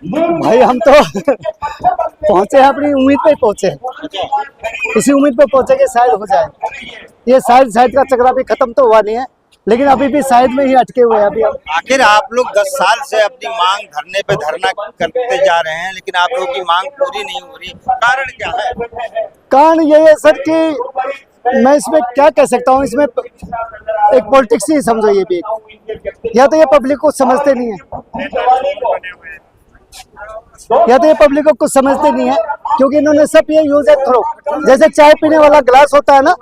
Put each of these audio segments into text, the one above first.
भाई हम तो पहुंचे हैं, अपनी उम्मीद पे ही पहुंचे हैं। इसी उम्मीद पे पहुंचे कि शायद हो जाए। ये शायद का चक्र अभी खत्म तो हुआ नहीं है, लेकिन अभी भी शायद में ही अटके हुए हैं अभी हम। आखिर आप लोग 10 साल से अपनी मांग धरने पे धरना करते जा रहे हैं, लेकिन आप लोगों की मांग पूरी नहीं हो रही, कारण क्या है? कारण ये है सर कि मैं इसमें क्या कह सकता हूँ, इसमें एक पॉलिटिक्स ही समझो ये भी या तो ये पब्लिक को समझते नहीं है, या तो ये पब्लिक को कुछ समझते नहीं है, क्योंकि इन्होंने सब ये यूज एंड थ्रो, जैसे चाय पीने वाला गिलास होता है ना,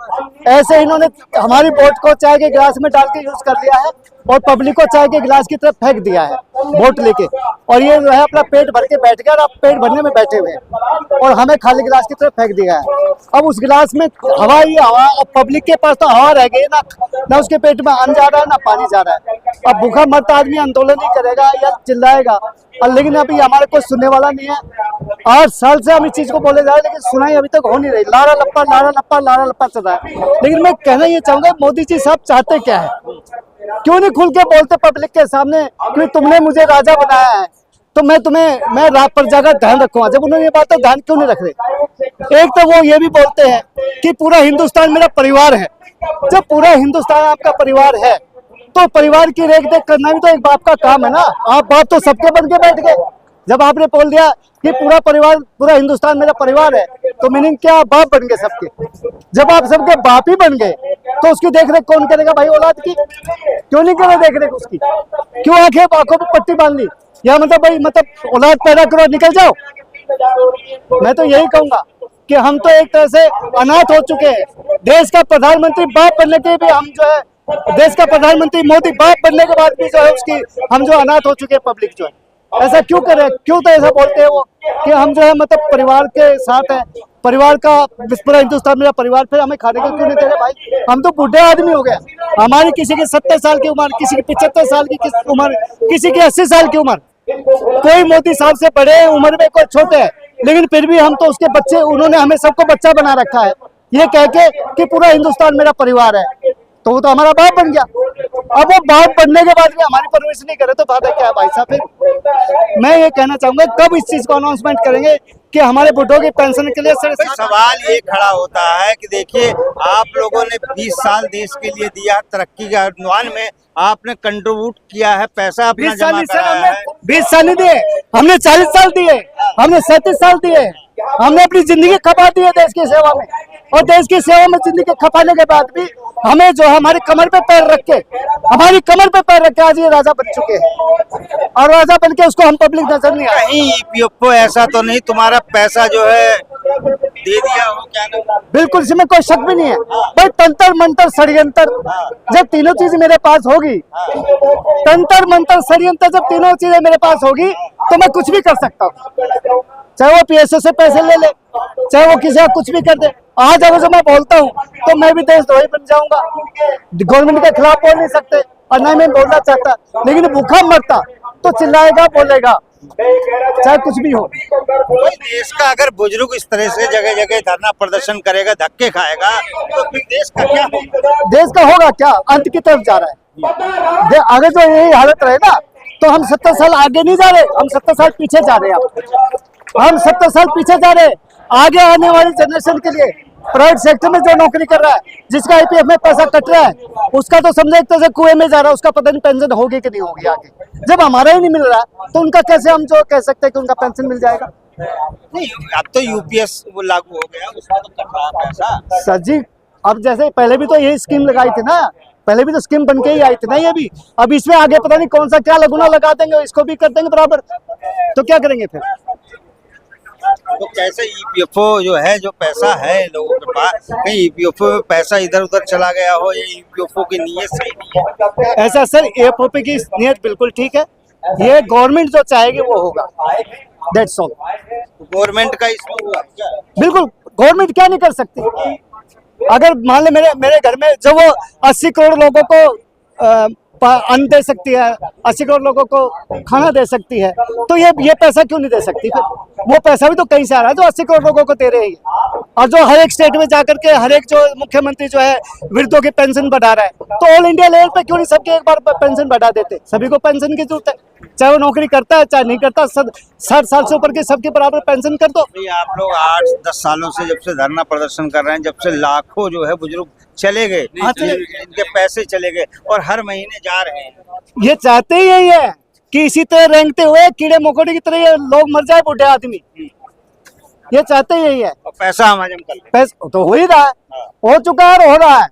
ऐसे इन्होंने हमारी वोट को चाय के गिलास में डाल के यूज कर लिया है और पब्लिक को चाय के गिलास की तरफ फेंक दिया है वोट लेके। और ये जो है अपना पेट भर के बैठ गया और आप पेट भरने में बैठे हुए हैं और हमें खाली गिलास की तरफ फेंक दिया है। अब उस गिलास में हवा ही हवा, अब पब्लिक के पास तो हवा रह गई ना उसके पेट में अन्न जा रहा है ना पानी जा रहा है। अब भूखा मरता आदमी आंदोलन ही करेगा या चिल्लाएगा, और लेकिन अभी हमारे कोई सुनने वाला नहीं है। 8 साल से हम इस चीज को बोले जा रहे हैं, लेकिन सुनाई अभी तक हो नहीं रही। लारा लप्पा चल रहा है। लेकिन मैं कहना ये चाहूंगा, मोदी जी साहब चाहते क्या है? क्यों नहीं खुल के बोलते पब्लिक के सामने कि तुमने मुझे राजा बनाया है तो मैं रात पर जाकर ध्यान रखूंगा। जब उन्होंने ये बात तो ध्यान क्यों नहीं रख रहे? एक तो वो ये भी बोलते हैं कि पूरा हिंदुस्तान मेरा परिवार है। जब पूरा हिंदुस्तान आपका परिवार है तो परिवार की रेख देख करना भी तो एक बाप का काम है ना। आप बाप तो सबके बन के बैठ गए। जब आपने बोल दिया कि पूरा हिंदुस्तान मेरा परिवार है, तो मीनिंग क्या? बाप बन गए सबके। जब आप सबके बाप ही बन गए तो उसकी देखरेख कौन करेगा भाई? औलाद की क्यों नहीं करे देखरेख उसकी? क्यों आंखों पे पट्टी बांध ली? या मतलब औलाद पैदा करो निकल जाओ। मैं तो यही कहूंगा कि हम तो एक तरह से अनाथ हो चुके हैं। देश का प्रधानमंत्री बाप बनने के भी हम जो है, देश का प्रधानमंत्री मोदी बाप बनने के बाद भी जो है उसकी हम जो अनाथ हो चुके हैं। पब्लिक जो है ऐसा क्यों करे? क्यों तो ऐसा बोलते हैं वो कि हम जो है मतलब परिवार के साथ है, परिवार का पूरा हिंदुस्तान मेरा परिवार। फिर हमें खाने को क्यों नहीं दे रहे भाई? हम तो बूढ़े आदमी हो गए। हमारी किसी की 70 साल की उम्र, किसी की 75 साल की उम्र, किसी की 80 साल की उम्र। कोई मोदी साहब से बड़े हैं उम्र में, कोई छोटे हैं, लेकिन फिर भी हम तो उसके बच्चे, उन्होंने हमें सबको बच्चा बना रखा है ये कह के कि पूरा हिंदुस्तान मेरा परिवार है। तो वो तो हमारा बाप बन गया। अब वो बाप बनने के बाद भी हमारी परवरिश नहीं करे तो फायदा क्या है भाई साहब? फिर मैं ये कहना चाहूंगा, कब इस चीज को अनाउंसमेंट करेंगे कि हमारे बुढ़ों की पेंशन के लिए? सवाल ये खड़ा होता है कि देखिए, आप लोगों ने 20 साल देश के लिए दिया, तरक्की के अनुमान में आपने कंट्रीब्यूट किया है, पैसा अपना जमा कराया है। 20 साल नहीं दिए, हमने 40 साल दिए, हमने 37 साल दिए। हमने अपनी जिंदगी खपा दी है देश की सेवा में, और देश की सेवा में जिंदगी खपाने के बाद भी हमें जो हमारी कमर पे पैर रख के आज ये राजा बन चुके हैं, और राजा बन के उसको हम पब्लिक नजर नहीं आए। कहीं ईपीएफओ ऐसा तो नहीं तुम्हारा पैसा जो है दे दिया हो? क्या ना? बिल्कुल, इसमें कोई शक भी नहीं है भाई। तंत्र मंत्र षड्यंत्र, जब तीनों चीज मेरे पास होगी, तंत्र मंत्र षड्यंत्र जब तीनों चीजें मेरे पास होगी तो मैं कुछ भी कर सकता हूँ। चाहे वो पीएसओ से पैसे ले ले, चाहे वो किसी का कुछ भी कर दे। आज अगर जो मैं बोलता हूँ तो मैं भी देशद्रोही बन जाऊंगा। गवर्नमेंट के खिलाफ बोल नहीं सकते और ना मैं बोलना चाहता, लेकिन भूखा मरता तो चिल्लाएगा, बोलेगा, चाहे कुछ भी हो। देश का अगर बुजुर्ग इस तरह से जगह जगह धरना प्रदर्शन करेगा, धक्के खाएगा, तो फिर देश का क्या होगा? देश का होगा क्या? अंत की तरफ जा रहा है। आगे जो यही हालत रहे ना तो हम 70 साल आगे नहीं जा रहे, हम 70 साल पीछे जा रहे हैं। हम 70 साल पीछे जा रहे हैं। आगे आने वाली जनरेशन के लिए प्राइवेट सेक्टर में जो नौकरी कर रहा है, जिसका ईपीएफ में पैसा कट रहा है, उसका तो समझे एक तरह से कुएं में जा रहा है। उसका पता नहीं पेंशन होगी कि नहीं होगी आगे। जब हमारा ही नहीं मिल रहा तो उनका कैसे हम जो कह सकते हैं कि उनका पेंशन मिल जाएगा? नहीं, अब तो यूपीएस वो लागू हो गया, उसका तो कट रहा है पैसा। सर जी, अब जैसे पहले भी तो यही स्कीम लगाई थी ना, पहले भी तो स्कीम बन के ही आई थी ना ये भी। अब इसमें आगे पता नहीं कौन सा क्या लगुना लगा देंगे, इसको भी कर देंगे बराबर, तो क्या करेंगे फिर? तो कैसे ईपीएफओ जो है, जो पैसा है लोगों के पास, कहीं ईपीएफओ में पैसा इधर उधर चला गया हो, ये ईपीएफओ की नीयत सही नहीं है? ऐसा सर, ईपीएफओ की नीयत बिल्कुल ठीक है। ये गवर्नमेंट जो चाहेगी वो होगा, दैट्स ऑल। गवर्नमेंट का इसमें हुआ क्या? बिल्कुल, गवर्नमेंट क्या नहीं कर सकती। अगर मान ले मेरे घर में जो वो 80 करोड़ लोगों को अन्न दे सकती है, 80 करोड़ लोगों को खाना दे सकती है, तो ये पैसा क्यों नहीं दे सकती? फिर वो पैसा भी तो कहीं से आ रहा है जो 80 करोड़ लोगों को दे रहे हैं। और जो हर एक स्टेट में जाकर के हर एक जो मुख्यमंत्री जो है वृद्धों की पेंशन बढ़ा रहा है, तो ऑल इंडिया लेवल पे क्यों नहीं सबके एक बार पेंशन बढ़ा देते? सभी को पेंशन की जरूरत है, चाहे वो नौकरी करता है चाहे नहीं करता, 60 साल से ऊपर के सबके बराबर पेंशन कर दो। आप लोग 8-10 सालों से जब से धरना प्रदर्शन कर रहे हैं, जब से लाखों जो है बुजुर्ग चले गए, इनके पैसे चले गए और हर महीने जा रहे हैं। ये चाहते ही यही है कि इसी तरह रेंगते हुए कीड़े मकोड़े की तरह ये लोग मर जाए, बूढ़े आदमी, ये चाहते ही यही है। और पैसा हम हजम कर लें। पैसा तो हो ही रहा है, हो चुका है और हो रहा है,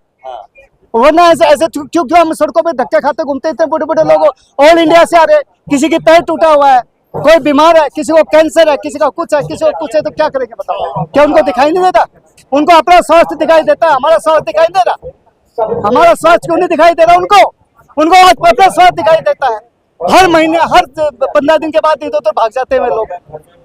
वरना ऐसे ऐसे क्यों हम सड़कों पे धक्के खाते घूमते इतने बड़े बड़े लोग ऑल इंडिया से आ रहे, किसी की पैर टूटा हुआ है, कोई बीमार है, किसी को कैंसर है, किसी का कुछ है, किसी को कुछ है, तो क्या करेंगे बताओ? क्या उनको दिखाई नहीं देता? उनको अपना स्वास्थ्य दिखाई देता है, हमारा स्वास्थ्य दिखाई दे रहा? हमारा स्वास्थ्य क्यों नहीं दिखाई दे रहा उनको? उनको अपना स्वास्थ्य दिखाई देता है। हर महीने हर 15 दिन के बाद इधर तो भाग जाते हैं लोग।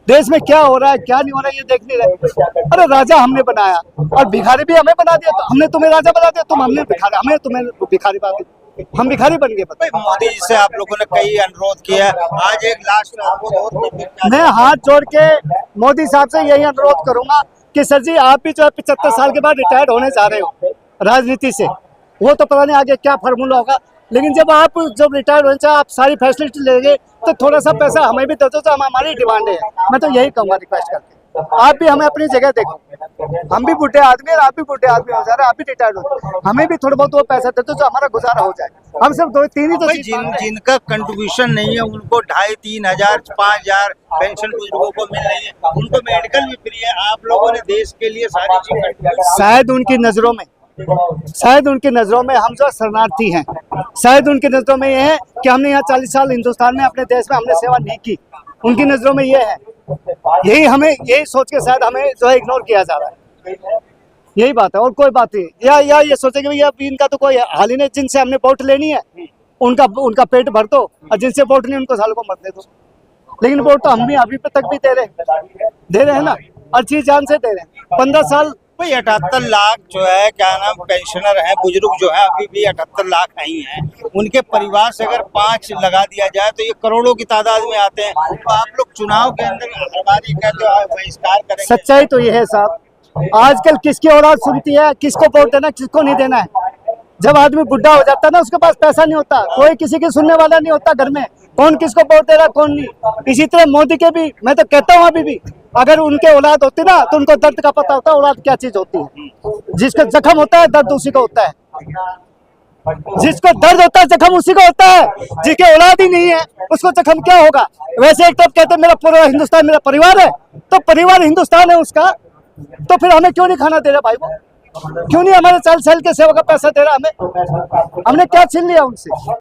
देश में क्या हो रहा है क्या नहीं हो रहा है ये देख नहीं रहे। अरे राजा हमने बनाया और भिखारी भी हमें बना दिया, तो हमने तुम्हें राजा बना दिया, तुम हमने भिखारी, हमें तुम्हें भिखारी बना दिया, हम भिखारी बन गए। भाई मोदी जी से आप लोगों ने कई अनुरोध किया, आज एक लास्ट अनुरोध और मैं हाथ जोड़ के मोदी साहब से यही अनुरोध करूंगा कि सर जी आप भी जो है 75 साल के बाद रिटायर्ड होने जा रहे हो राजनीति से, वो तो पता नहीं आगे क्या फार्मूला होगा, लेकिन जब आप जब रिटायर्ड होने चाहिए आप सारी फैसिलिटी लेंगे तो थोड़ा सा पैसा हमें भी दे दो, तो हमारी डिमांड है। मैं तो यही कहूँगा रिक्वेस्ट करके, आप भी हमें अपनी जगह देखो, हम भी बूढ़े आदमी और आप भी बूढ़े आदमी हो जा रहे हैं, आप भी रिटायर्ड हो, हमें भी थोड़ा बहुत वो पैसा दे दो जो हमारा गुजारा हो जाए। हम सिर्फ 2-3 ही तो जिनका कंट्रीब्यूशन नहीं है उनको 2,500-3,000 5,000 पेंशन बुजुर्गों को मिल रही है, उनको मेडिकल भी फ्री है। आप लोगों ने देश के लिए सारी चीज, शायद उनकी नजरों में हम जो शरणार्थी हैं, शायद उनकी नजरों में ये है कि हमने यहाँ 40 साल हिंदुस्तान में अपने देश में हमने सेवा नहीं की, उनकी नजरों में ये है, यही सोच के शायद हमें जो है इग्नोर किया जा रहा है, यही बात है और कोई बात नहीं। या ये सोचे कि भैया इनका तो कोई हाल ही नहीं, जिनसे हमने वोट लेनी है उनका पेट भर दो और जिनसे वोट नहीं उनको सालों को मत दे दो, लेकिन वोट तो हम भी अभी तक भी दे रहे हैं ना, अच्छी जान से दे रहे हैं। 15 साल भाई 78 लाख जो है क्या नाम पेंशनर है, बुजुर्ग जो है अभी भी 78 लाख नहीं है, उनके परिवार से अगर 5 लगा दिया जाए तो ये करोड़ों की तादाद में आते हैं। तो आप लोग चुनाव के अंदर हर बार ये कहते हो बहिष्कार करेंगे। सच्चाई तो ये है साहब, आजकल किसकी औलाद सुनती है, किसको वोट देना किसको नहीं देना है। जब आदमी बुढ़ा हो जाता है ना, उसके पास पैसा नहीं होता, कोई किसी की सुनने वाला नहीं होता घर में, कौन किसको वोट दे रहा कौन नहीं। इसी तरह मोदी के भी मैं तो कहता हूँ अभी भी अगर उनके औलाद होती ना तो उनको दर्द का पता होता, औलाद क्या चीज होती है। जिसका जख्म होता है दर्द उसी को होता है, जिसको दर्द होता है जख्म उसी को होता है, जिसके औलाद ही नहीं है उसको जख्म क्या होगा। वैसे एक तरफ कहते हैं मेरा पूरा हिंदुस्तान मेरा परिवार है, तो परिवार हिंदुस्तान है उसका, तो फिर हमें क्यों नहीं खाना दे रहा भाई, वो क्यों नहीं हमारे 40 साल के सेवा का पैसा दे रहा हमें, हमने क्या छीन लिया उनसे।